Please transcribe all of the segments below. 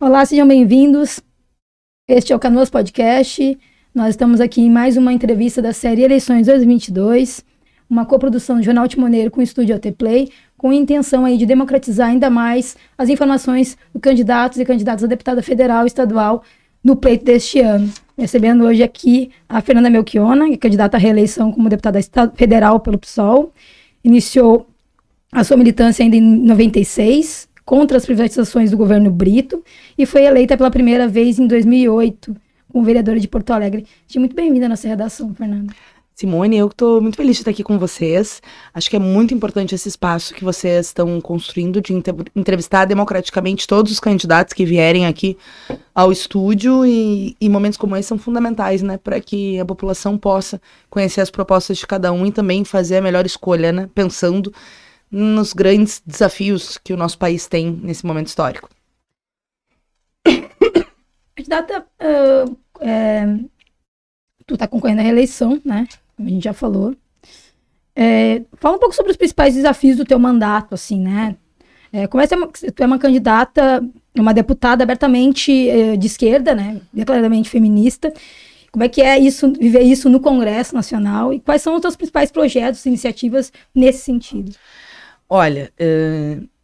Olá, sejam bem-vindos. Este é o Canoas Podcast. Nós estamos aqui em mais uma entrevista da série Eleições 2022, uma coprodução do Jornal Timoneiro com o estúdio Autoplay, com a intenção aí de democratizar ainda mais as informações dos candidatos e candidatas a deputada federal e estadual no pleito deste ano. Recebendo hoje aqui a Fernanda Melchiona, que é candidata à reeleição como deputada federal pelo PSOL. Iniciou a sua militância ainda em 96, contra as privatizações do governo Brito, e foi eleita pela primeira vez em 2008, como vereadora de Porto Alegre. Seja muito bem-vinda à nossa redação, Fernanda. Simone, eu estou muito feliz de estar aqui com vocês. Acho que é muito importante esse espaço que vocês estão construindo de entrevistar democraticamente todos os candidatos que vierem aqui ao estúdio, e momentos como esse são fundamentais, né, para que a população possa conhecer as propostas de cada um e também fazer a melhor escolha, né, pensando nos grandes desafios que o nosso país tem nesse momento histórico. Candidata, tu está concorrendo à reeleição, né? Como a gente já falou. Fala um pouco sobre os principais desafios do teu mandato, assim, né? Tu é uma candidata, uma deputada abertamente de esquerda, né? Declaradamente feminista. Como é que é isso, viver isso no Congresso Nacional? E quais são os teus principais projetos, iniciativas nesse sentido? Olha,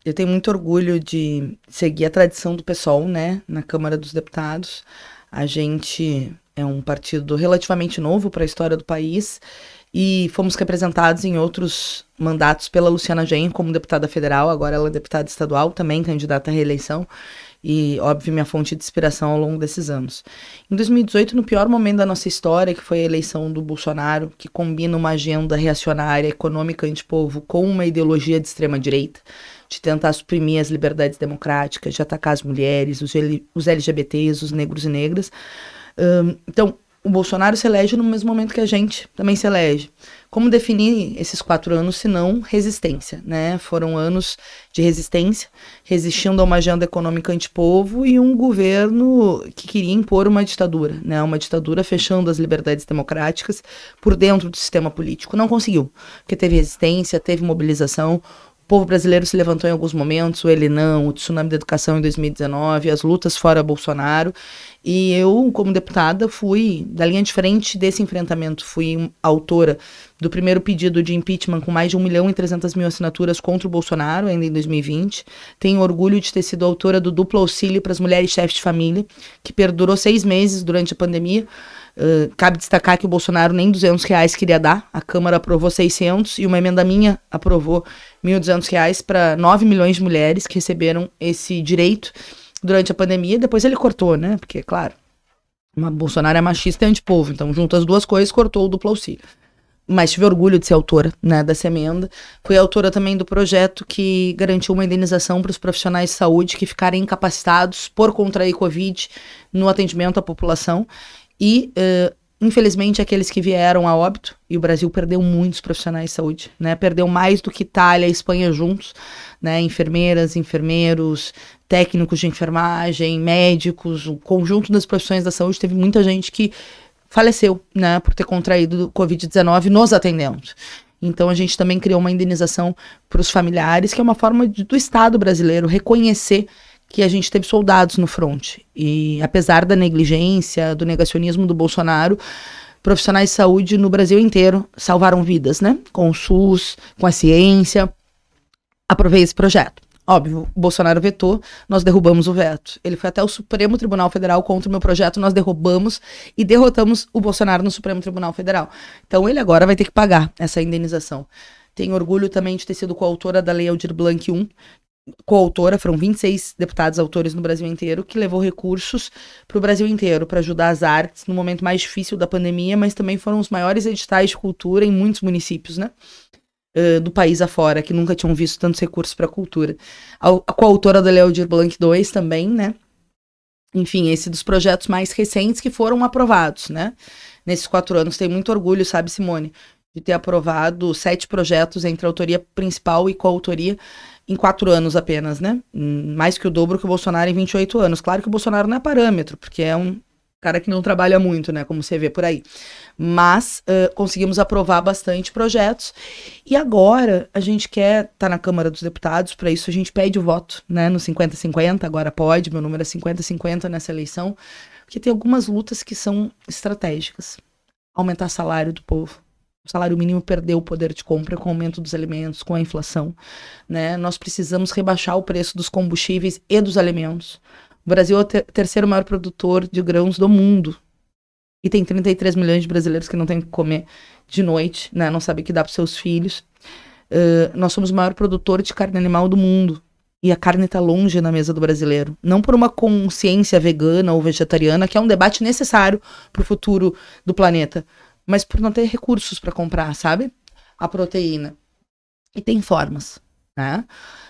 eu tenho muito orgulho de seguir a tradição do PSOL, né, na Câmara dos Deputados. A gente é um partido relativamente novo para a história do país e fomos representados em outros mandatos pela Luciana Genro como deputada federal, agora ela é deputada estadual, também candidata à reeleição. E, óbvio, minha fonte de inspiração ao longo desses anos. Em 2018, no pior momento da nossa história, que foi a eleição do Bolsonaro, que combina uma agenda reacionária, econômica antipovo, com uma ideologia de extrema-direita, de tentar suprimir as liberdades democráticas, de atacar as mulheres, os LGBTs, os negros e negras. Então, o Bolsonaro se elege no mesmo momento que a gente também se elege. Como definir esses 4 anos, se não resistência, né? Foram anos de resistência, resistindo a uma agenda econômica antipovo e um governo que queria impor uma ditadura, né? Uma ditadura fechando as liberdades democráticas por dentro do sistema político. Não conseguiu, porque teve resistência, teve mobilização. O povo brasileiro se levantou em alguns momentos, o Ele Não, o tsunami da educação em 2019, as lutas fora Bolsonaro. E eu, como deputada, fui da linha de frente desse enfrentamento. Fui autora do primeiro pedido de impeachment com mais de 1.300.000 assinaturas contra o Bolsonaro, ainda em 2020. Tenho orgulho de ter sido autora do duplo auxílio para as mulheres chefes de família, que perdurou 6 meses durante a pandemia. Cabe destacar que o Bolsonaro nem R$200 queria dar, a Câmara aprovou 600 e uma emenda minha aprovou R$1.200 para 9 milhões de mulheres que receberam esse direito durante a pandemia. Depois ele cortou, né? Porque, claro, Bolsonaro é machista e antipovo, então junto as duas coisas, cortou o duplo auxílio. Mas tive orgulho de ser autora, né, dessa emenda. Fui autora também do projeto que garantiu uma indenização para os profissionais de saúde que ficarem incapacitados por contrair Covid no atendimento à população. E, infelizmente, aqueles que vieram a óbito, e o Brasil perdeu muitos profissionais de saúde, né? Perdeu mais do que Itália e Espanha juntos, né? Enfermeiras, enfermeiros, técnicos de enfermagem, médicos, o conjunto das profissões da saúde. Teve muita gente que faleceu, né, por ter contraído Covid-19 nos atendendo. Então a gente também criou uma indenização para os familiares, que é uma forma do Estado brasileiro reconhecer que a gente teve soldados no fronte. E apesar da negligência, do negacionismo do Bolsonaro, profissionais de saúde no Brasil inteiro salvaram vidas, né? Com o SUS, com a ciência. Aprovei esse projeto. Óbvio, o Bolsonaro vetou, nós derrubamos o veto. Ele foi até o Supremo Tribunal Federal contra o meu projeto, nós derrubamos e derrotamos o Bolsonaro no Supremo Tribunal Federal. Então ele agora vai ter que pagar essa indenização. Tenho orgulho também de ter sido coautora da Lei Aldir Blanc I, coautora, foram 26 deputados autores no Brasil inteiro, que levou recursos para o Brasil inteiro, para ajudar as artes no momento mais difícil da pandemia, mas também foram os maiores editais de cultura em muitos municípios, né? Do país afora, que nunca tinham visto tantos recursos para a cultura. A coautora da Lei Aldir Blanc II também, né? Enfim, esse dos projetos mais recentes que foram aprovados, né? Nesses 4 anos. Tenho muito orgulho, sabe, Simone, de ter aprovado 7 projetos entre autoria principal e coautoria em 4 anos apenas, né? Mais que o dobro que o Bolsonaro em 28 anos. Claro que o Bolsonaro não é parâmetro, porque é um cara que não trabalha muito, né, como você vê por aí. Mas conseguimos aprovar bastante projetos. E agora a gente quer estar na Câmara dos Deputados, para isso a gente pede o voto, né, no 50-50, agora pode, meu número é 50-50 nessa eleição, porque tem algumas lutas que são estratégicas. Aumentar salário do povo. O salário mínimo perdeu o poder de compra com o aumento dos alimentos, com a inflação, né? Nós precisamos rebaixar o preço dos combustíveis e dos alimentos. O Brasil é o terceiro maior produtor de grãos do mundo. E tem 33 milhões de brasileiros que não têm que comer de noite, né? Não sabem o que dá para seus filhos. Nós somos o maior produtor de carne animal do mundo. E a carne está longe na mesa do brasileiro. Não por uma consciência vegana ou vegetariana, que é um debate necessário para o futuro do planeta, mas por não ter recursos para comprar, sabe? A proteína. E tem formas, né?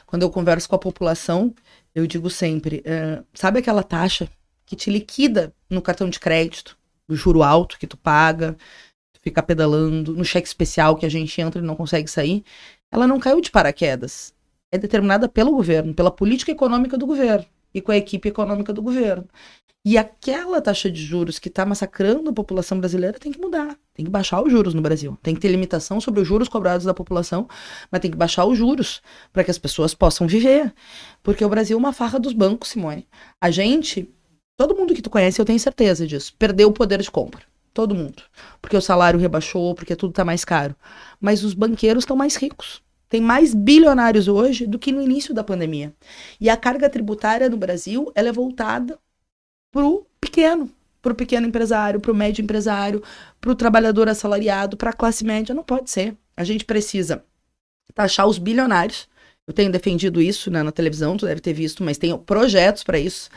Quando eu converso com a população, eu digo sempre, sabe aquela taxa que te liquida no cartão de crédito, o juro alto que tu paga, tu fica pedalando, no cheque especial que a gente entra e não consegue sair? Ela não caiu de paraquedas. É determinada pelo governo, pela política econômica do governo e com a equipe econômica do governo. E aquela taxa de juros que está massacrando a população brasileira tem que mudar. Tem que baixar os juros no Brasil. Tem que ter limitação sobre os juros cobrados da população, mas tem que baixar os juros para que as pessoas possam viver. Porque o Brasil é uma farra dos bancos, Simone. A gente, todo mundo que tu conhece, eu tenho certeza disso, perdeu o poder de compra. Todo mundo. Porque o salário rebaixou, porque tudo está mais caro. Mas os banqueiros estão mais ricos. Tem mais bilionários hoje do que no início da pandemia. E a carga tributária no Brasil, ela é voltada para o pequeno empresário, para o médio empresário, para o trabalhador assalariado, para a classe média. Não pode ser. A gente precisa taxar os bilionários. Eu tenho defendido isso, né, na televisão, tu deve ter visto, mas tenho projetos para isso,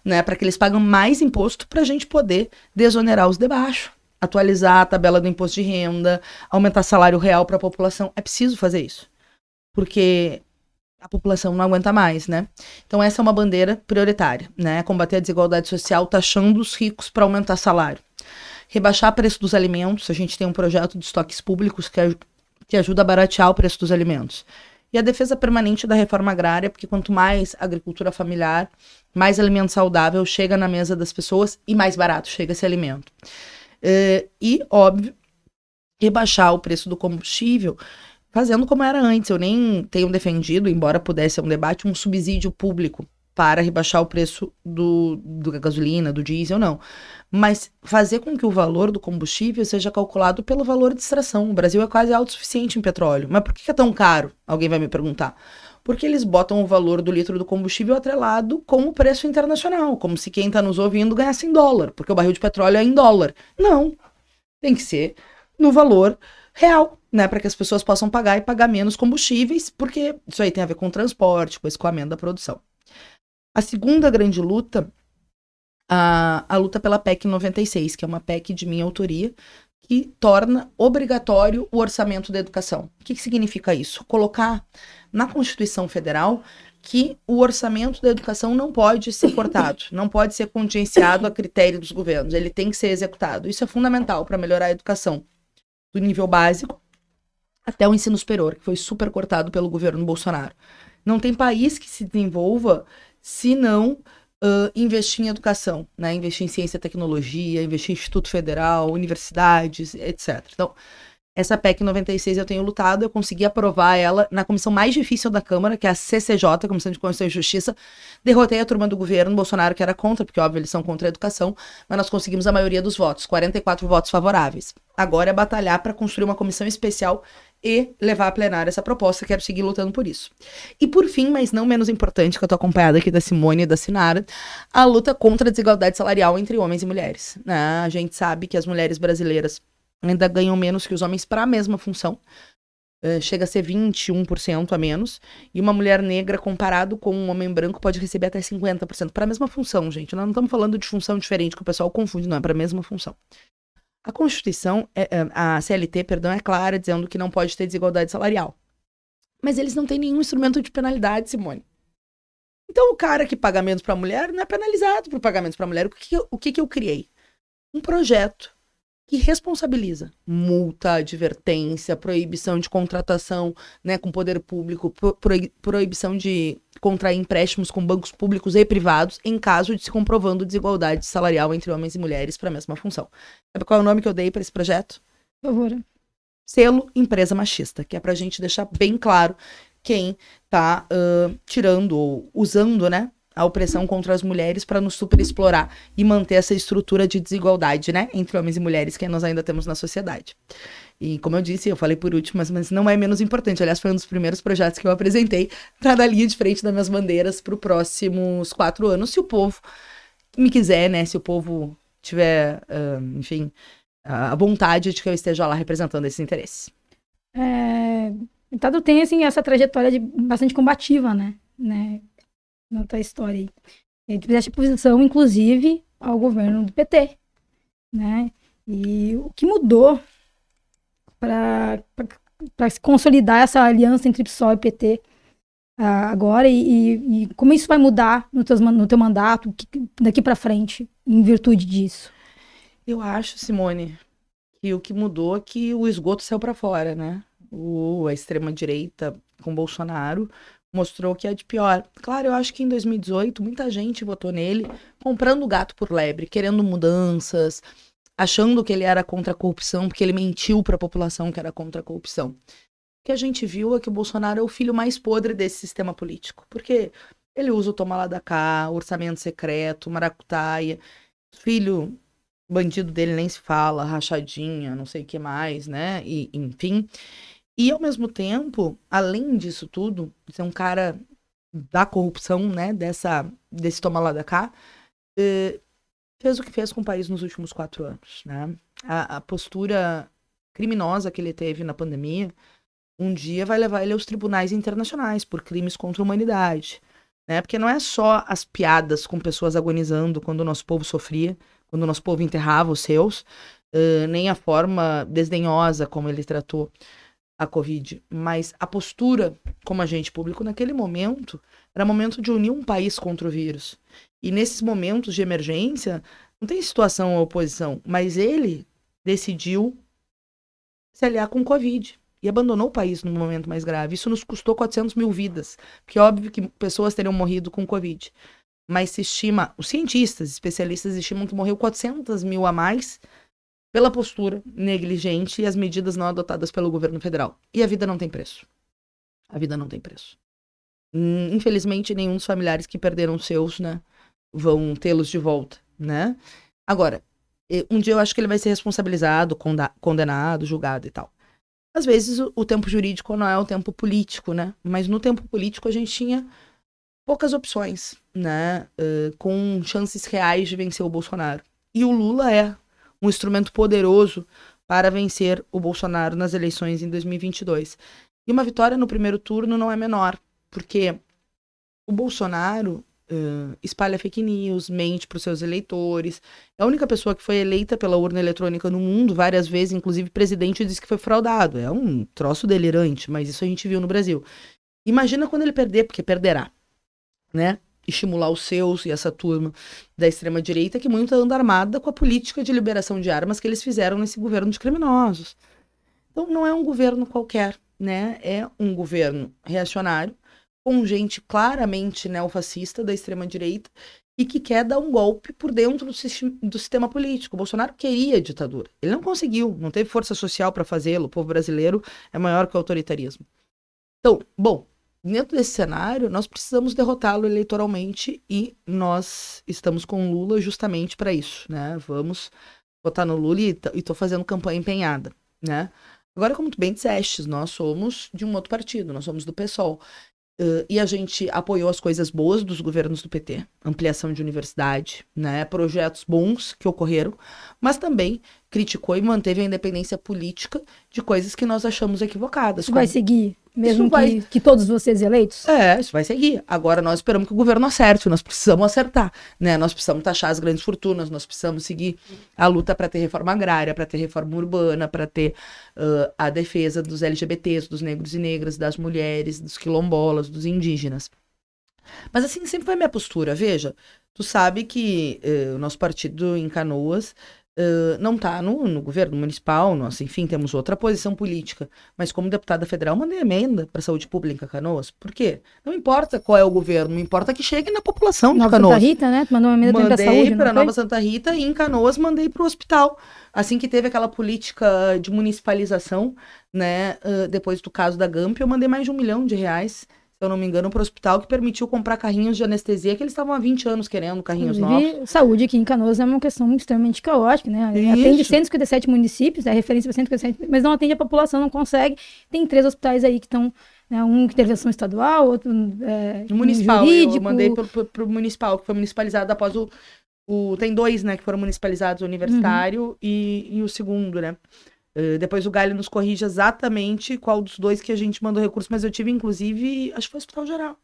né, para que eles pagam mais imposto para a gente poder desonerar os de baixo, atualizar a tabela do imposto de renda, aumentar salário real para a população. É preciso fazer isso, porque a população não aguenta mais, né? Então essa é uma bandeira prioritária, né? Combater a desigualdade social taxando os ricos para aumentar salário. Rebaixar o preço dos alimentos, a gente tem um projeto de estoques públicos que ajuda a baratear o preço dos alimentos. E a defesa permanente da reforma agrária, porque quanto mais agricultura familiar, mais alimento saudável chega na mesa das pessoas e mais barato chega esse alimento. E, óbvio, rebaixar o preço do combustível, fazendo como era antes. Eu nem tenho defendido, embora pudesse ser um debate, um subsídio público para rebaixar o preço da gasolina, do diesel, não. Mas fazer com que o valor do combustível seja calculado pelo valor de extração. O Brasil é quase autossuficiente em petróleo. Mas por que é tão caro? Alguém vai me perguntar. Porque eles botam o valor do litro do combustível atrelado com o preço internacional, como se quem está nos ouvindo ganhasse em dólar, porque o barril de petróleo é em dólar. Não. Tem que ser no valor real, né, para que as pessoas possam pagar e pagar menos combustíveis, porque isso aí tem a ver com o transporte, com o escoamento da produção. A segunda grande luta, a luta pela PEC 96, que é uma PEC de minha autoria, que torna obrigatório o orçamento da educação. O que significa isso? Colocar na Constituição Federal que o orçamento da educação não pode ser cortado, não pode ser contingenciado a critério dos governos, ele tem que ser executado. Isso é fundamental para melhorar a educação do nível básico até o ensino superior, que foi super cortado pelo governo Bolsonaro. Não tem país que se desenvolva se não investir em educação, né? Investir em ciência e tecnologia, investir em Instituto Federal, universidades, etc. Então, essa PEC 96 eu tenho lutado, eu consegui aprovar ela na comissão mais difícil da Câmara, que é a CCJ, Comissão de Constituição e Justiça. Derrotei a turma do governo Bolsonaro, que era contra, porque óbvio eles são contra a educação, mas nós conseguimos a maioria dos votos, 44 votos favoráveis. Agora é batalhar para construir uma comissão especial e levar a plenária essa proposta, quero seguir lutando por isso. E por fim, mas não menos importante, que eu tô acompanhada aqui da Simone e da Sinara, a luta contra a desigualdade salarial entre homens e mulheres, né? A gente sabe que as mulheres brasileiras ainda ganham menos que os homens para a mesma função, chega a ser 21% a menos, e uma mulher negra comparado com um homem branco pode receber até 50% para a mesma função, gente. Nós não estamos falando de função diferente, que o pessoal confunde, não, é para a mesma função. A Constituição, a CLT, perdão, é clara, dizendo que não pode ter desigualdade salarial. Mas eles não têm nenhum instrumento de penalidade, Simone. Então o cara que paga menos para a mulher não é penalizado por pagar menos para a mulher. O que eu criei? Um projeto que responsabiliza. Multa, advertência, proibição de contratação, né, com poder público, proibição de contrair empréstimos com bancos públicos e privados em caso de se comprovando desigualdade salarial entre homens e mulheres para a mesma função. Sabe qual é o nome que eu dei para esse projeto? Por favor. Selo Empresa Machista, que é para a gente deixar bem claro quem está tirando ou usando, né, a opressão contra as mulheres para nos superexplorar e manter essa estrutura de desigualdade, né, entre homens e mulheres que nós ainda temos na sociedade. E como eu disse, eu falei por último, mas não é menos importante. Aliás, foi um dos primeiros projetos que eu apresentei, tá na linha de frente das minhas bandeiras para os próximos 4 anos, se o povo me quiser, né, se o povo tiver, enfim, a vontade de que eu esteja lá representando esses interesses. O Estado tem, assim, essa trajetória bastante combativa, né, na tua história aí. E tu fizeste oposição, inclusive, ao governo do PT, né? E o que mudou para se consolidar essa aliança entre PSOL e PT agora e como isso vai mudar no teu mandato daqui para frente, em virtude disso? Eu acho, Simone, que o que mudou é que o esgoto saiu para fora, né? A extrema-direita com Bolsonaro mostrou que é de pior. Claro, eu acho que em 2018 muita gente votou nele comprando gato por lebre, querendo mudanças, achando que ele era contra a corrupção, porque ele mentiu para a população que era contra a corrupção. O que a gente viu é que o Bolsonaro é o filho mais podre desse sistema político, porque ele usa o toma lá da cá, orçamento secreto, maracutaia, filho bandido dele nem se fala, rachadinha, não sei o que mais, né, e, enfim. E, ao mesmo tempo, além disso tudo, ser um cara da corrupção, né, desse toma lá da cá, fez o que fez com o país nos últimos 4 anos, né? A postura criminosa que ele teve na pandemia, um dia vai levar ele aos tribunais internacionais por crimes contra a humanidade, né? Porque não é só as piadas com pessoas agonizando quando o nosso povo sofria, quando o nosso povo enterrava os seus, nem a forma desdenhosa como ele tratou a Covid, mas a postura como agente público naquele momento era momento de unir um país contra o vírus. E nesses momentos de emergência, não tem situação ou oposição, mas ele decidiu se aliar com o Covid e abandonou o país no momento mais grave. Isso nos custou 400 mil vidas, porque é óbvio que pessoas teriam morrido com Covid. Mas se estima, os cientistas, especialistas estimam que morreu 400 mil a mais pela postura negligente e as medidas não adotadas pelo governo federal. E a vida não tem preço. A vida não tem preço. Infelizmente, nenhum dos familiares que perderam seus, né, vão tê-los de volta, né? Agora, um dia eu acho que ele vai ser responsabilizado, condenado, julgado e tal. Às vezes, o tempo jurídico não é o tempo político, né? Mas no tempo político a gente tinha poucas opções, né? Com chances reais de vencer o Bolsonaro. E o Lula é um instrumento poderoso para vencer o Bolsonaro nas eleições em 2022. E uma vitória no primeiro turno não é menor, porque o Bolsonaro espalha fake news, mente para os seus eleitores. É a única pessoa que foi eleita pela urna eletrônica no mundo várias vezes, inclusive o presidente disse que foi fraudado. É um troço delirante, mas isso a gente viu no Brasil. Imagina quando ele perder, porque perderá, né? Estimular os seus e essa turma da extrema-direita que muito anda armada com a política de liberação de armas que eles fizeram nesse governo de criminosos. Então não é um governo qualquer, né? É um governo reacionário, com gente claramente neofascista da extrema-direita e que quer dar um golpe por dentro do sistema político. O Bolsonaro queria ditadura. Ele não conseguiu, não teve força social para fazê-lo. O povo brasileiro é maior que o autoritarismo. Então, bom, dentro desse cenário, nós precisamos derrotá-lo eleitoralmente e nós estamos com o Lula justamente para isso, né? Vamos votar no Lula e estou fazendo campanha empenhada, né? Agora, como tu bem disseste, nós somos de um outro partido, nós somos do PSOL. E a gente apoiou as coisas boas dos governos do PT, ampliação de universidade, né, projetos bons que ocorreram, mas também criticou e manteve a independência política de coisas que nós achamos equivocadas. Isso vai seguir, mesmo que todos vocês eleitos? Isso vai seguir. Agora nós esperamos que o governo acerte, nós precisamos acertar, né? Nós precisamos taxar as grandes fortunas, nós precisamos seguir a luta para ter reforma agrária, para ter reforma urbana, para ter a defesa dos LGBTs, dos negros e negras, das mulheres, dos quilombolas, dos indígenas. Mas assim, sempre foi a minha postura. Veja, tu sabe que o nosso partido em Canoas não está no governo municipal, nós, enfim, temos outra posição política, mas como deputada federal, mandei emenda para a saúde pública em Canoas. Por quê? Não importa qual é o governo, importa que chegue na população de Nova Canoas. Santa Rita, né? Tu mandou uma emenda também pra saúde, Mandei para não foi? Nova Santa Rita e em Canoas mandei para o hospital. Assim que teve aquela política de municipalização, né, depois do caso da Gamp, eu mandei mais de R$1 milhão, se eu não me engano, para o hospital, que permitiu comprar carrinhos de anestesia, que eles estavam há 20 anos querendo, carrinhos novos. Saúde aqui em Canoas é uma questão extremamente caótica, né? Isso. Atende 157 municípios, é referência para 157, mas não atende a população, não consegue. Tem 3 hospitais aí que estão, né, um intervenção estadual, outro municipal, jurídico. eu mandei pro municipal, que foi municipalizado após tem 2, né, que foram municipalizados, o universitário e o segundo, né? Depois o Galho nos corrige exatamente qual dos 2 que a gente mandou recurso, mas eu tive, inclusive, acho que foi o Hospital Geral.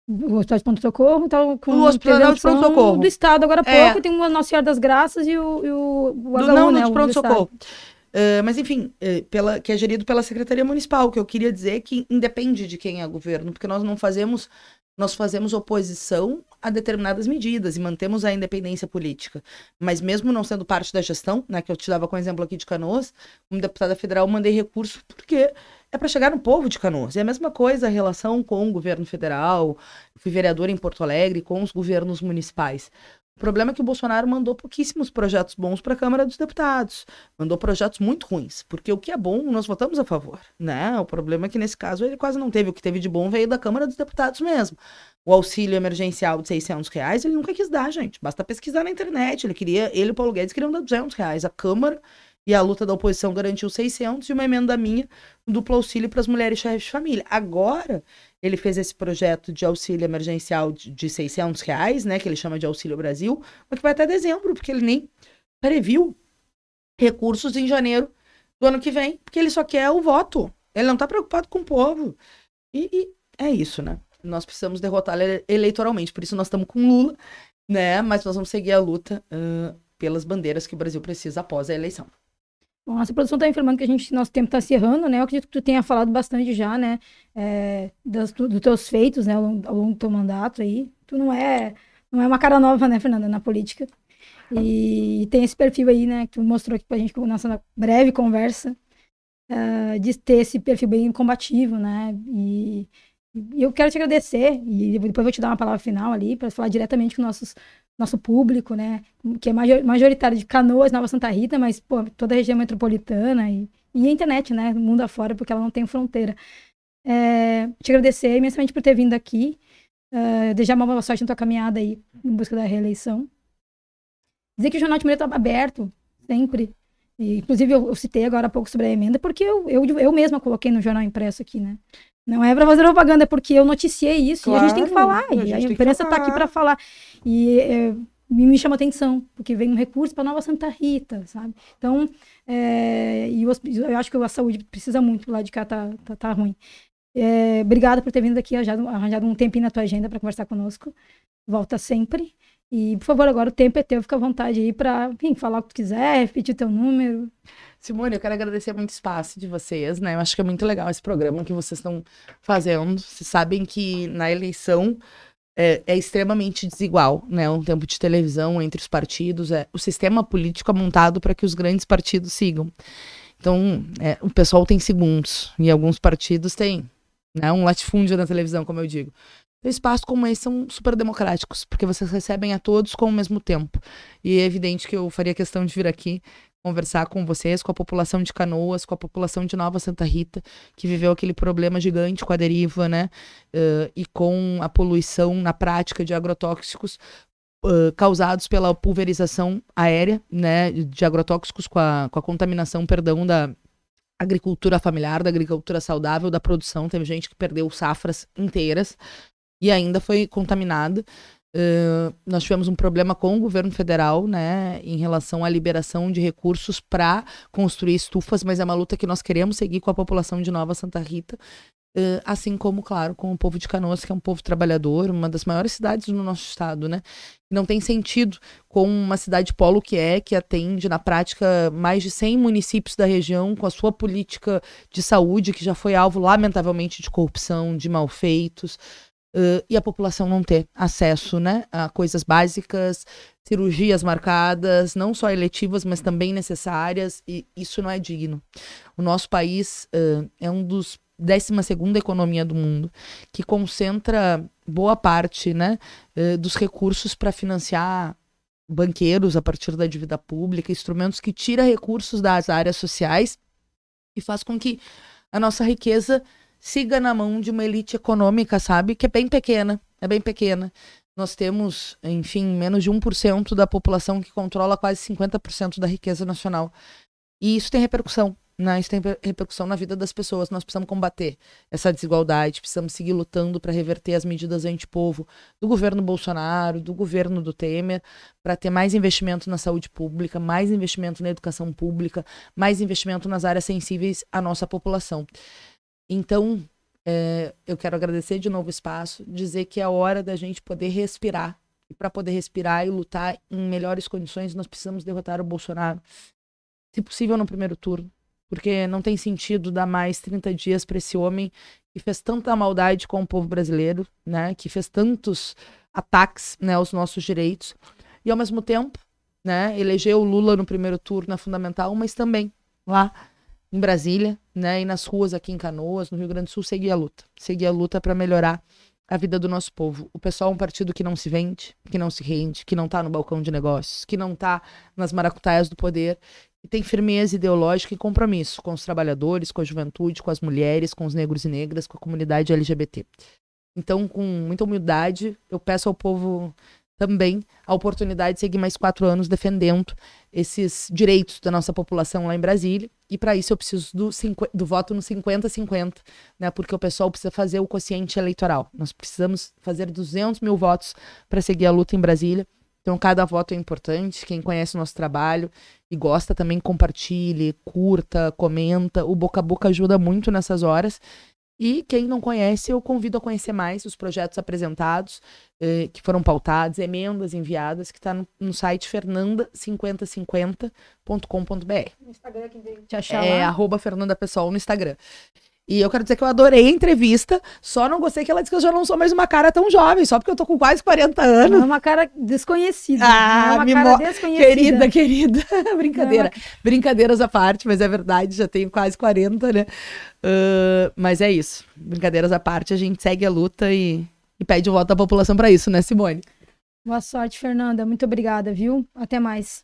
O Hospital de Pronto-Socorro, então, com o Hospital de Pronto-Socorro do Estado agora há pouco, tem uma Nossa Senhora das Graças e o HU, não, né? de Pronto-Socorro. Mas, enfim, que é gerido pela Secretaria Municipal. O que eu queria dizer é que independe de quem é governo, porque nós fazemos oposição a determinadas medidas e mantemos a independência política. Mas mesmo não sendo parte da gestão, né, que eu te dava com exemplo aqui de Canoas, como deputada federal, mandei recurso porque é para chegar no povo de Canoas. E a mesma coisa a relação com o governo federal, fui vereadora em Porto Alegre, com os governos municipais. O problema é que o Bolsonaro mandou pouquíssimos projetos bons para a Câmara dos Deputados. Mandou projetos muito ruins, porque o que é bom, nós votamos a favor, né? O problema é que, nesse caso, ele quase não teve. O que teve de bom veio da Câmara dos Deputados mesmo. O auxílio emergencial de R$600, ele nunca quis dar, gente. Basta pesquisar na internet. Ele e o Paulo Guedes queriam dar R$200. A Câmara e a luta da oposição garantiu 600 e uma emenda minha, um duplo auxílio para as mulheres chefes de família. Agora, ele fez esse projeto de auxílio emergencial de R$600, né, que ele chama de Auxílio Brasil, mas que vai até dezembro, porque ele nem previu recursos em janeiro do ano que vem, porque ele só quer o voto. Ele não está preocupado com o povo. E é isso, né? Nós precisamos derrotá-lo eleitoralmente, por isso nós estamos com Lula, né, mas nós vamos seguir a luta pelas bandeiras que o Brasil precisa após a eleição. Bom, nossa produção está informando que nosso tempo está se errando, né? Eu acredito que tu tenha falado bastante já, né? Dos teus feitos, né? Ao longo do teu mandato aí. Tu não é uma cara nova, né, Fernanda, na política. E tem esse perfil aí, né? Que tu mostrou aqui pra gente na nossa breve conversa, de ter esse perfil bem combativo, né? E eu quero te agradecer, e depois eu vou te dar uma palavra final ali, para falar diretamente com nosso público, né, que é majoritário de Canoas, Nova Santa Rita, mas, pô, toda a região metropolitana e a internet, né, no mundo afora, porque ela não tem fronteira. Te agradecer imensamente por ter vindo aqui, desejar uma boa sorte na tua caminhada aí, em busca da reeleição. Dizer que o Jornal de Mulher está aberto, sempre. E, inclusive, eu citei agora há pouco sobre a emenda, porque eu mesma coloquei no jornal impresso aqui, né. Não é para fazer propaganda, é porque eu noticiei isso, claro, e a gente tem que falar, e a imprensa está aqui para falar. E me chama atenção, porque vem um recurso para Nova Santa Rita, sabe? Então, eu acho que a saúde precisa muito, lá de cá tá ruim. Obrigada por ter vindo aqui, arranjado um tempinho na tua agenda para conversar conosco. Volta sempre. E, por favor, agora o tempo é teu, fica à vontade aí para, enfim, falar o que tu quiser, repetir o teu número. Simone, eu quero agradecer muito o espaço de vocês, né? Eu acho que é muito legal esse programa que vocês estão fazendo. Vocês sabem que na eleição é extremamente desigual, né? Um tempo de televisão entre os partidos, o sistema político é montado para que os grandes partidos sigam. Então, o pessoal tem segundos, e alguns partidos têm, né, um latifúndio na televisão, como eu digo. Espaços como esse são super democráticos, porque vocês recebem a todos com o mesmo tempo. E é evidente que eu faria questão de vir aqui conversar com vocês, com a população de Canoas, com a população de Nova Santa Rita, que viveu aquele problema gigante com a deriva, né? E com a poluição na prática de agrotóxicos causados pela pulverização aérea, né? De agrotóxicos com a contaminação, da agricultura familiar, da agricultura saudável, da produção. Teve gente que perdeu safras inteiras e ainda foi contaminada. Nós tivemos um problema com o governo federal, né, em relação à liberação de recursos para construir estufas, mas é uma luta que nós queremos seguir com a população de Nova Santa Rita, assim como, claro, com o povo de Canoas, que é um povo trabalhador, uma das maiores cidades do nosso estado, né? Não tem sentido com uma cidade polo que atende na prática mais de 100 municípios da região, com a sua política de saúde, que já foi alvo, lamentavelmente, de corrupção, de malfeitos, e a população não ter acesso, né, a coisas básicas, cirurgias marcadas, não só eletivas, mas também necessárias, e isso não é digno. O nosso país é um dos 12ª economia do mundo, que concentra boa parte, né, dos recursos para financiar banqueiros a partir da dívida pública, instrumentos que tiram recursos das áreas sociais e faz com que a nossa riqueza siga na mão de uma elite econômica, sabe? Que é bem pequena, Nós temos, enfim, menos de 1% da população que controla quase 50% da riqueza nacional. E isso tem repercussão, né? Isso tem repercussão na vida das pessoas. Nós precisamos combater essa desigualdade, precisamos seguir lutando para reverter as medidas antipovo do governo Bolsonaro, do governo do Temer, para ter mais investimento na saúde pública, mais investimento na educação pública, mais investimento nas áreas sensíveis à nossa população. Então, eu quero agradecer de novo o espaço, dizer que é a hora da gente poder respirar. E para poder respirar e lutar em melhores condições, nós precisamos derrotar o Bolsonaro. Se possível, no primeiro turno. Porque não tem sentido dar mais 30 dias para esse homem que fez tanta maldade com o povo brasileiro, né? Que fez tantos ataques, né, aos nossos direitos. E, ao mesmo tempo, né, elegeu o Lula no primeiro turno, é fundamental, mas também lá em Brasília, né, e nas ruas aqui em Canoas, no Rio Grande do Sul, seguir a luta para melhorar a vida do nosso povo. O PSOL é um partido que não se vende, que não se rende, que não está no balcão de negócios, que não está nas maracutaias do poder, que tem firmeza ideológica e compromisso com os trabalhadores, com a juventude, com as mulheres, com os negros e negras, com a comunidade LGBT. Então, com muita humildade, eu peço ao povo também a oportunidade de seguir mais 4 anos defendendo esses direitos da nossa população lá em Brasília. E para isso eu preciso do voto no 50-50, né? Porque o pessoal precisa fazer o quociente eleitoral. Nós precisamos fazer 200 mil votos para seguir a luta em Brasília. Então cada voto é importante. Quem conhece o nosso trabalho e gosta também, compartilhe, curta, comenta. O boca a boca ajuda muito nessas horas. E quem não conhece, eu convido a conhecer mais os projetos apresentados, que foram pautados, emendas enviadas, que está no site fernanda5050.com.br. No Instagram, quem tem que te achar lá. @FernandaPessoal no Instagram. E eu quero dizer que eu adorei a entrevista, só não gostei que ela disse que eu já não sou mais uma cara tão jovem, só porque eu tô com quase 40 anos. Não é uma cara desconhecida. Ah, não é uma cara desconhecida. Querida. Brincadeira. Brincadeiras à parte, mas é verdade, já tenho quase 40, né? Mas é isso. Brincadeiras à parte, a gente segue a luta e pede o voto da população para isso, né, Simone? Boa sorte, Fernanda. Muito obrigada, viu? Até mais.